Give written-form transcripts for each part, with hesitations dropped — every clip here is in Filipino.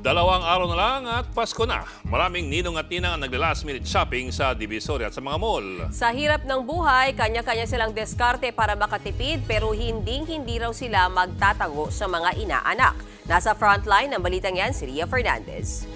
Dalawang araw na lang at Pasko na. Maraming ninong at ninang ang nagla-last minute shopping sa Divisoria at sa mga mall. Sa hirap ng buhay, kanya-kanya silang diskarte para makatipid pero hindi raw sila magtatago sa mga inaanak. Nasa frontline ng balitang yan si Ria Fernandez.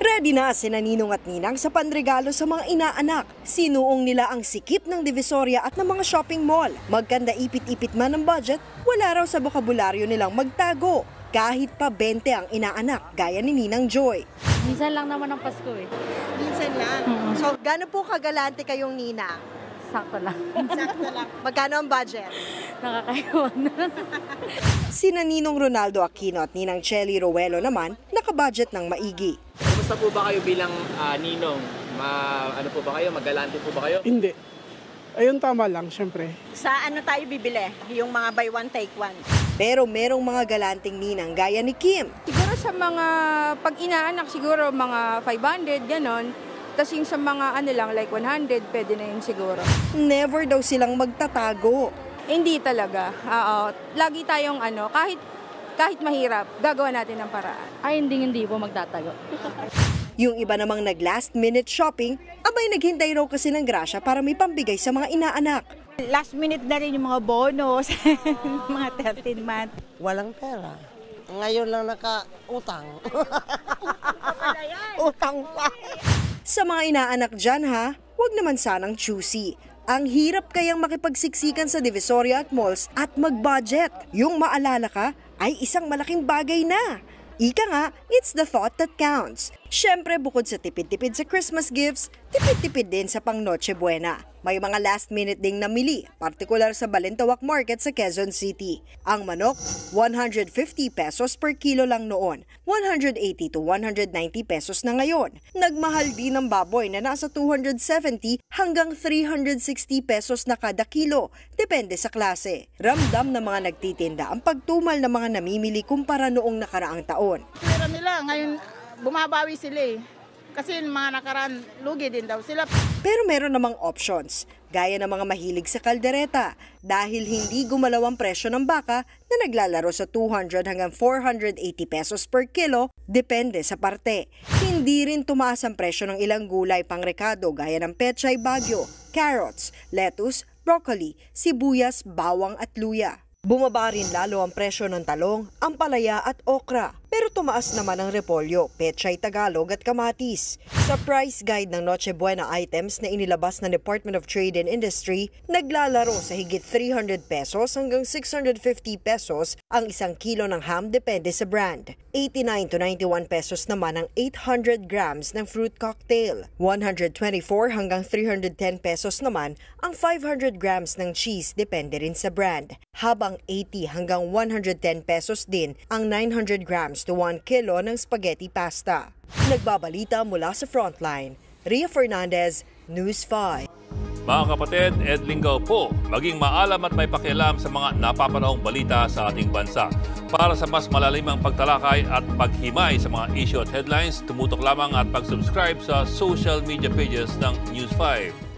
Ready na sina ninong at ninang sa panregalo sa mga inaanak. Sinuong nila ang sikip ng Divisoria at ng mga shopping mall. Magkanda ipit-ipit man ang budget, wala raw sa bokabularyo nilang magtago. Kahit pa 20 ang inaanak, gaya ni Ninang Joy. Minsan lang naman ang Pasko eh. Minsan lang? So, gaano po kagalante kayong ninang? Sakto lang. Sakto lang. Magkano ang budget? Nakakaiwan na. Sina Ninong Ronaldo Aquino at Ninang Chelly Roelo naman, nakabudget ng maigi. Kumusta po ba kayo bilang ninong? Ano po ba kayo? Magalante po ba kayo? Hindi. Ayun, tama lang, syempre. Sa ano tayo bibili? Yung mga buy one, take one. Pero merong mga galanting ninang gaya ni Kim. Siguro sa mga pag-inaanak, siguro mga 500, ganon. Tapos yung sa mga ano lang, like 100, pwede na yun siguro. Never daw silang magtatago. Hindi talaga. Lagi tayong kahit mahirap, gagawa natin ng paraan. Ay, hindi po magtatago. Yung iba namang nag-last minute shopping, abay naghintay raw kasi ng grasya para may pambigay sa mga inaanak. Last minute na rin yung mga bonus, mga 13 month. Walang pera. Ngayon lang naka-utang. Utang pa. Sa mga inaanak dyan ha, wag naman sanang choosy. Ang hirap kayang makipagsiksikan sa Divisoria at malls at mag-budget. Yung maalala ka ay isang malaking bagay na. Ika nga, it's the thought that counts. Siyempre, bukod sa tipid-tipid sa Christmas gifts, tipid-tipid din sa pang Noche Buena. May mga last minute ding namili, partikular sa Balintawak Market sa Quezon City. Ang manok, 150 pesos per kilo lang noon, 180 to 190 pesos na ngayon. Nagmahal din ang baboy na nasa 270 hanggang 360 pesos na kada kilo, depende sa klase. Ramdam ng mga nagtitinda ang pagtumal ng mga namimili kumpara noong nakaraang taon. Pero nila, ngayon bumabawi sila eh. Kasi mga nakaraan, lugi din daw sila. Pero meron namang options, gaya ng mga mahilig sa kaldereta, dahil hindi gumalaw ang presyo ng baka na naglalaro sa 200 hanggang 480 pesos per kilo, depende sa parte. Hindi rin tumaas ang presyo ng ilang gulay pang rekado gaya ng pechay bagyo, carrots, lettuce, broccoli, sibuyas, bawang at luya. Bumaba rin lalo ang presyo ng talong, ampalaya at okra. Pero tumaas naman ang repolyo, pechay Tagalog at kamatis. Sa price guide ng Noche Buena items na inilabas ng Department of Trade and Industry, naglalaro sa higit 300 pesos hanggang 650 pesos ang isang kilo ng ham depende sa brand. 89 to 91 pesos naman ang 800 grams ng fruit cocktail. 124 hanggang 310 pesos naman ang 500 grams ng cheese depende rin sa brand. Habang 80 hanggang 110 pesos din ang 900 grams to 1 kilo ng spaghetti pasta. Nagbabalita mula sa Frontline, Ria Fernandez, News 5. Mga kapatid, Ed Lingaw po, maging maalam at may pakialam sa mga napapanahong balita sa ating bansa. Para sa mas malalimang pagtalakay at paghimay sa mga issue at headlines, tumutok lamang at pag-subscribe sa social media pages ng News 5.